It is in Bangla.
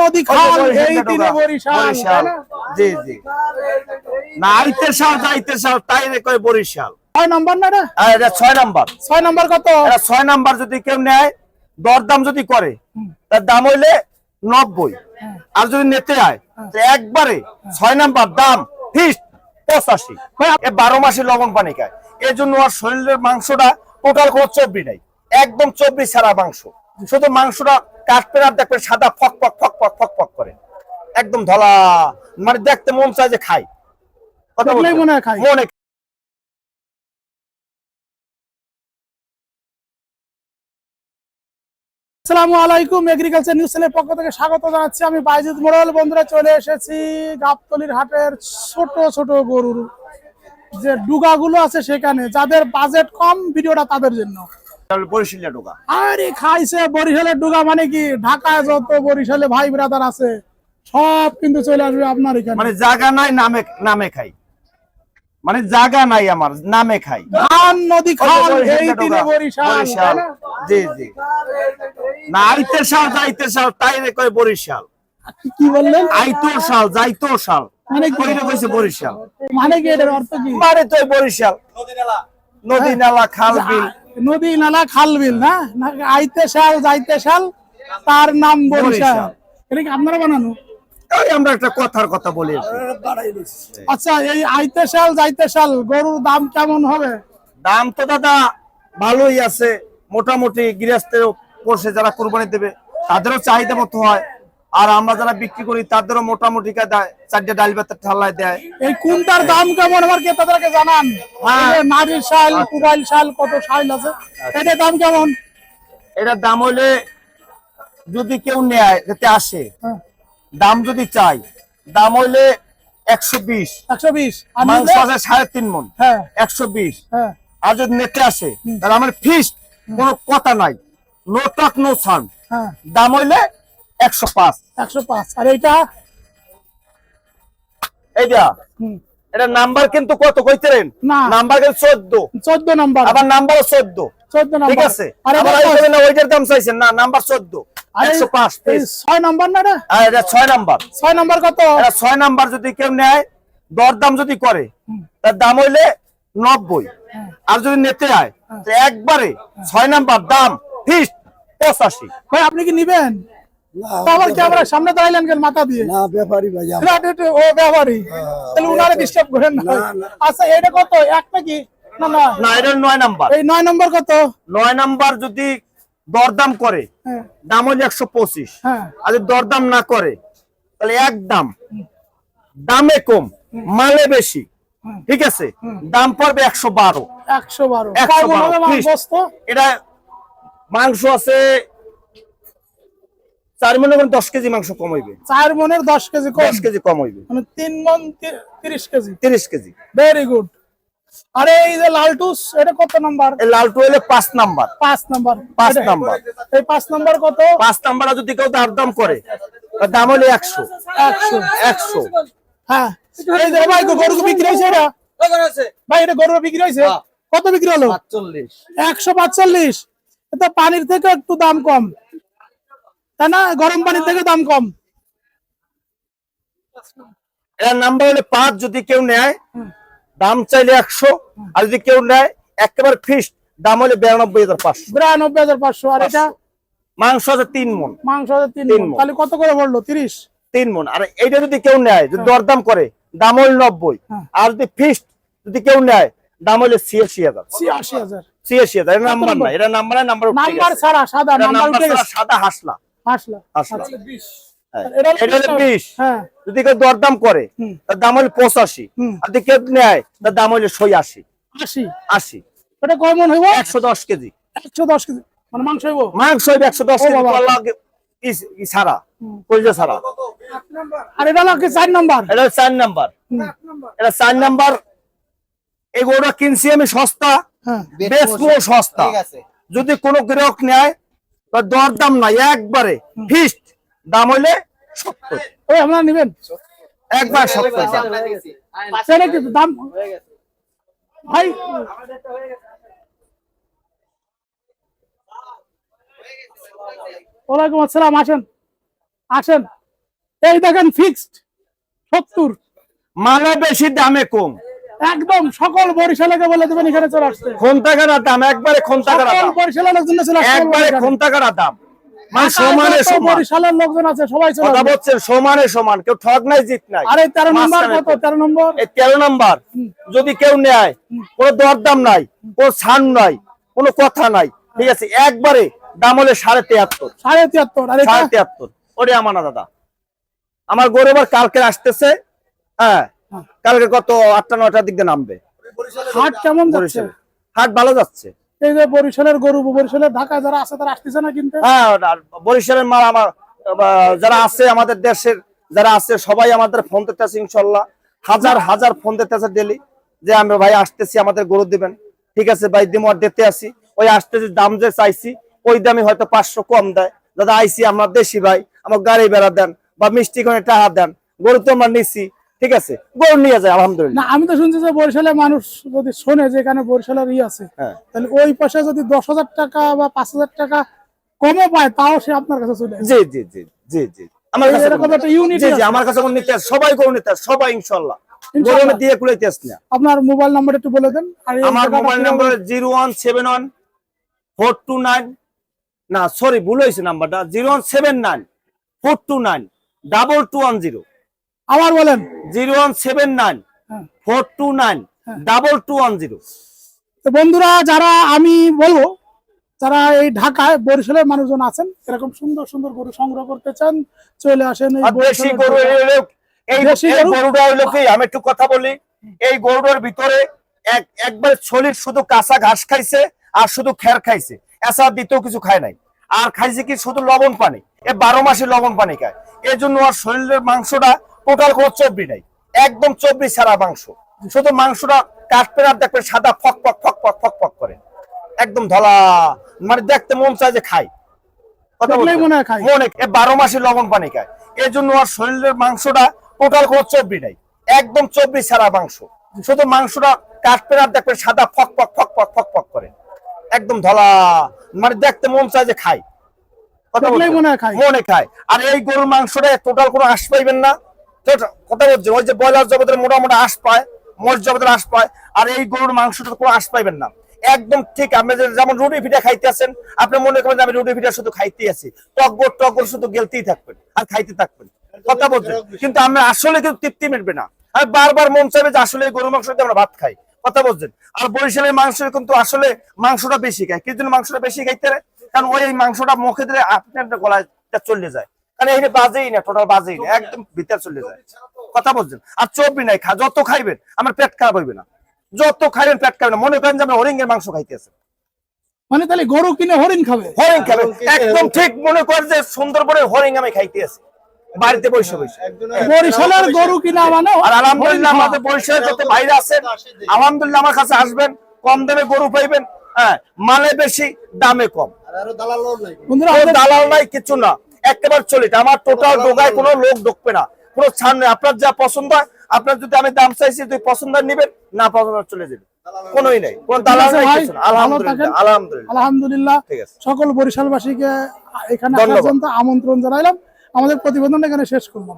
নদী খাল এই দিনে বরিশাল। জি জি না আইতের শাল যাইতের শাল তাই রে কয় বরিশাল। 6 নাম্বার না রে? এটা 6 নাম্বার। 6 নাম্বার কত? এটা 6 নাম্বার যদি কেউ নেয় দরদাম যদি করে তার দাম হইলে 90, আর যদি নিতে হয় তো একবারে 6 নাম্বার দাম ফিক্সড 85। এ 12 মাসে লবণ পানি খায়, এর জন্য ওর শরীরের মাংসটা টোটাল কোনো চর্বি নাই, একদম চর্বি ছাড়া মাংস। শুধু মাংসটা কাটতে আর দেখবেন সাদা ফক ফক ফক ফক ফক ফক করে, একদম ধলা, মানে দেখতে মন চায় যে খাই, কথা বলতে মনে হয় খাই মনে। আসসালামু আলাইকুম, এগ্রিকালচার নিউজ চ্যানেলের পক্ষ থেকে স্বাগত জানাচ্ছি। আমি বাইজিদ মোড়ল। বন্ধুরা, চলে এসেছি গাবতলীর হাটের ছোট ছোট গরুর যে ডুগাগুলো আছে সেখানে। যাদের বাজেট কম, ভিডিওটা তাদের জন্য। বরিশালের ডুগা, আরে খাইছে বরিশালের ডুগা, মানে কি ঢাকায় যত বরিশালে ভাই ব্রাদার আছে সব কিন্তু চলে আসবে আপনার এখানে। মানে জায়গা নাই, নামে নামে খাই, মানে জায়গা নাই আমার, নামে খাই। ধান নদী খাল এই দিনে বরিশাল। জি জি না আইতের শাল যাইতের শাল তাই রে কয় বরিশাল। কি বললেন? আইতোর শাল যাইতোর শাল মানে কি কইছে বরিশাল, মানে কি এটার অর্থ কি? মানে তো বরিশাল নদী নালা খাল বিল। নদী নালা খাল বিল না, আইতে শাল যাইতে শাল, তার নাম বরিশাল। এটা কি আপনারা বানানো? আমরা একটা কথার কথা বলি। আচ্ছা, এই আইতে শাল যাইতে শাল গরুর দাম কেমন হবে? দাম তো দাদা ভালোই আছে, মোটামুটি গৃহস্থের পড়ছে, যারা কুরবানি দেবে তাদেরও চাহিদা মতো হয়, আর আমরা যারা বিক্রি করি তাদেরও মোটামুটি 4টা ডাল ভাতের ঠাল্লায় দেয়। এই কোনটার দাম কেমন আমার ক্রেতাদেরকে জানান। নারীর শাল, কুবাইল শাল, কত শাল আছে, এটার দাম কেমন? এটার দাম হলে যদি কেউ নেয় যাতে আসে, দাম যদি চাই দাম হইলে 120। 120 মাংস আছে 3.5 মণ, 120। আর যদি নেতে আসে তাহলে আমার ফিক্সড, কোনো কথা নাই, নো টক নো ছান, দাম হইলে 105। 105। আর এইটা এইটা এটা নাম্বার কিন্তু কত কইতেন না, নাম্বার কিন্তু 14 নাম্বার, আবার নাম্বারও 14 নাম্বার, ঠিক আছে। আবার এইখানে না ওইটার দাম চাইছেন না, নাম্বার 14 105 6 নাম্বার না রে? এটা 6 নাম্বার। 6 নাম্বার কত? এটা 6 নাম্বার যদি কেউ নেয় দরদাম যদি করে তার দাম হইলে 90, আর যদি নিতে হয় তো একবারে 6 নাম্বার দাম ফিক্সড 85। ভাই আপনি কি নিবেন? আবার ক্যামেরা সামনে দাঁড়াইলেন কেন মাথা দিয়ে? না ব্যাপারী ভাই, ও ব্যাপারী, তাহলে উনারে ডিস্টার্ব করেন না। আচ্ছা, এটা কত? এক নাকি? না না না, এটা 9 নাম্বার। এই 9 নাম্বার কত? 9 নাম্বার যদি দরদাম করে দাম হইলে 125, আর যদি দরদাম না করে তাহলে একদম, দামে কম মালে বেশি, ঠিক আছে, দাম পড়বে 112। 112 এটা মাংস আছে 4 মনে করেন 10 কেজি মাংস কম হইবে। 4 মনের 10 কেজি কম, 10 কেজি কম হইবে, মানে 3 মন 30 কেজি। 30 কেজি। Very good. আরে এই যে লালটুস, এটা কত নাম্বার? এই লালটু হইলে 5 নাম্বার। 5 নাম্বার। 5 নাম্বার। এই 5 নাম্বার কত? 5 নাম্বার যদি কেউ দাম করে তার দাম হইলে 100। 100। হ্যাঁ, এই যে ভাই গরু বিক্রি হইছে, এটা ভাই, এটা গরু বিক্রি হইছে, কত বিক্রি হলো? 45। 145। এটা পানির থেকে একটু দাম কম, তাই না? গরম পানির থেকে দাম কম। এর নাম্বার হলে 5, যদি কেউ নেয় দাম চাইলে 100, আর যদি কেউ নেয় একেবারে ফিক্সড দাম হলে 92,500। 92,500। আর এটা মাংস আছে 3 মণ। মাংস আছে 3 মণ, তাহলে কত করে পড়লো? 30। 3 মণ। আর এইটা যদি কেউ নেয়, যদি দরদাম করে দাম হলে 90, আর যদি ফিক্সড যদি কেউ নেয় দাম হলে 86,000। 86,000। 86,000। এটা নাম্বার না, এটা নাম্বার না, নাম্বার ছাড়া সাদা নাম্বার উঠে গেছে, সাদা হাসলা। হাসলা। এটা হলো 20। যদি কেউ দরদাম করে তার দাম হলো 85, আর যদি কেউ নেয় তার দাম হলো 80। এটা কয় মণ হইব? 110 কেজি। 110 কেজি মানে মাংস হইব? মাংস হইবে 110 কেজি। ছাড়া কইজা ছাড়া। আর এটা হলো কি 4 নাম্বার? এটা 4 নাম্বার। এটা 4 নাম্বার। এই গরুটা কিনছি আমি সস্তা, বেচবো সস্তা। যদি কোনো গ্রাহক নেয় তার দরদাম নাই, একবারে ফিক্সড দাম হইলে 70। ওই আপনারা নেবেন একবার 70 দাম ভাই। ওয়ালাইকুম আসসালাম, আসেন আসেন। এই দেখেন ফিক্সড 70, মানে বেশি দামে কম। একদম সকল বরিশালকে বলে দেবেন এখানে চলে আসতে। খন্তাকারা দাম, একবারে খন্তাকারা সকল দাম, বরিশালের লোকজন চলে আসতে, একবারে খন্তাকারা দাম। মানে সমানে সমান। বরিশালের লোকজন আছে সবাই চলে কথা আসবে। বলছেন সমানে সমান, কেউ ঠগ নাই জিত নাই। আরে 13 নম্বর মাঝখানে কত? 13 নম্বর এই 13 নাম্বার যদি কেউ নেয়, কোনো দরদাম নাই, কোনো ছাড় নাই, কোনো কথা নাই, ঠিক আছে, একবারে দাম হলে 73.5, 73.5। আর এটা 73.5 ওরে আমার না দাদা। আমার গরু আবার কালকে আসতেছে, হ্যাঁ কালকে কত 8টা 9টার দিক দিয়ে নামবে। হাট কেমন যাচ্ছে? বরিশালে হাট ভালো যাচ্ছে। এই যে বরিশালের গরু, বরিশালের ঢাকায় যারা আছে তারা আসতেছে না কিনতে? হ্যাঁ আর বরিশালের মাল আমার যারা আছে, আমাদের দেশের যারা আছে সবাই আমাদের ফোন দিতেছে, ইনশাল্লাহ হাজার হাজার ফোন দিতেছে ডেলি, যে আমরা ভাই আসতেছি আমাদের গরু দিবেন। ঠিক আছে ভাই, দিম আর দিতে আসি, ওই আসতেছি দাম যে চাইছি ওই দামে হয়তো 500 কম দেয়। দাদা আইসি আমরা দেশি ভাই, আমার গাড়ি বেড়া দেন বা মিষ্টি করে টাকা দেন, গরু তো আমরা নিছি, ঠিক আছে গরু নিয়ে যায় আলহামদুলিল্লাহ। না আমি তো শুনছি যে বরিশালের মানুষ যদি শোনে যে এখানে বরিশালের আছে, হ্যাঁ তাহলে ওই পাশে যদি 10,000 টাকা বা 5,000 টাকা কমে পায় তাও সে আপনার কাছে চলে আসে। জি জি জি জি জি আমার কাছে এরকম একটা ইউনিটি জি জি আছে। আমার কাছে কোন নিতে আসে, সবাই গরু নিতে আসে, সবাই ইনশাল্লাহ গরু ইনশাআল্লাহ। আমি দিয়ে কুলাইতে আসি না। আপনার মোবাইল নাম্বার একটু বলে দেন। আর এই আমার জায়গাটা মোবাইল কিভাবে- নাম্বার 0171429, না সরি ভুল হয়েছে নাম্বারটা, 01794292210, আবার বলেন। 01794292210। তো বন্ধুরা, যারা আমি বলবো যারা এই ঢাকায় বরিশালের মানুষজন আছেন, এরকম সুন্দর সুন্দর গরু সংগ্রহ করতে চান, চলে আসেন এই আর দেশি বরিশালের গরু ঢাকায়। এই দেশি এই গরু? গরুটা হইলো কি, আমি একটু কথা বলি, এই গরুটার ভিতরে একবার শরীর শুধু কাঁচা ঘাস খাইছে আর শুধু খের খাইছে, এছাড়া দ্বিতীয় কিছু খায় নাই। আর খাইছে কি শুধু লবণ পানি, 12 মাসে লবণ পানি খায়। এই জন্য আর শরীরের মাংসটা টোটাল কোনো চর্বি নাই, একদম চর্বি ছাড়া মাংস, শুধু মাংসটা কাটবে আর দেখবে সাদা ফক ফক ফক ফক ফক ফক করে, একদম ধলা, মানে দেখতে মন চায় যে খাই। কথা দেখলেই বলতে মনে হয় খাই। মনে 12 মাসে লবণ পানি খায়। এই জন্য আর শরীরের মাংসটা টোটাল কোনো চর্বি নাই, একদম চর্বি ছাড়া মাংস, শুধু মাংসটা কাটবে আর দেখবে সাদা ফক ফক ফক ফক ফক ফক করে, একদম ধলা, মানে দেখতে মন চায় যে খাই। কথা দেখলেই বলতে মনে হয় খাই। মনে খায়। আর এই গরুর মাংসটা টোটাল কোনো আঁশ পাইবেন না। কথা বলছেন, ওই যে ব্রয়লার জগতের মোটামুটি আঁশ পায়, মোষ জগতের আঁশ পায়, আর এই গরুর মাংসটা কোনো আঁশ পাইবেন না, একদম ঠিক। আপনি যেমন রুটি পিঠা খাইতে আছেন, আপনি মনে করেন আমি রুটি পিঠা শুধু খাইতে আছি, টকবর টকবর শুধু গেলতেই থাকবেন আর খাইতে থাকবেন। কথা বলছেন, কিন্তু আমরা আসলে কিন্তু তৃপ্তি মিটবে না, আমি বারবার মন চাইবে যে আসলে গরুর মাংস দিয়ে আমরা ভাত খাই। কথা বলছেন, আর বরিশালের মাংস কিন্তু আসলে মাংসটা বেশি খায়। কি জন্য মাংসটা বেশি খাইতে রে? কারণ ওই মাংসটা মুখে দিলে আপনার গলায় চলে যায়, কারণ এই বাজেই না, টোটাল বাজেই না, একদম ভিতরে চলে যায়। কথা বলছেন, আর চর্বি নাই, যত খাইবেন আমার পেট খারাপ হইবে না, যত খাইবেন পেট খাবে না। মনে করেন যে আপনি হরিণের মাংস খাইতেছেন, মানে তাহলে গরু কিনে হরিণ খাবে? হরিণ খাবে, একদম ঠিক। মনে করেন যে সুন্দরবনের হরিণ আমি খাইতে আছি বাড়িতে বসে বসে। বরিশালের গরু কিনা মানে আর আলহামদুলিল্লাহ আমাদের বরিশালের যত বাইরে আছেন, আলহামদুলিল্লাহ আমার কাছে আসবেন, কম দামে গরু পাইবেন। হ্যাঁ, মানে বেশি দামে কম, বন্ধুরা কোনো দালাল নাই, কিছু না, একেবারে চলিত। আমার টোটাল ডোগায় কোনো লোক ঢুকবে না, কোনো ছাড় নেই। আপনার যা পছন্দ হয়, আপনার যদি আমি দাম চাইছি তুই পছন্দ নিবেন, না পছন্দ চলে যাবে, কোনোই নাই, কোনো দালাল নাই, কিছু না। আলহামদুলিল্লাহ আলহামদুলিল্লাহ আলহামদুলিল্লাহ। ঠিক আছে। সকল বরিশালবাসীকে এখানে আসার ধন্যবাদ। জন্য আমন্ত্রণ জানাইলাম। আমাদের প্রতিবেদন এখানে শেষ করলাম।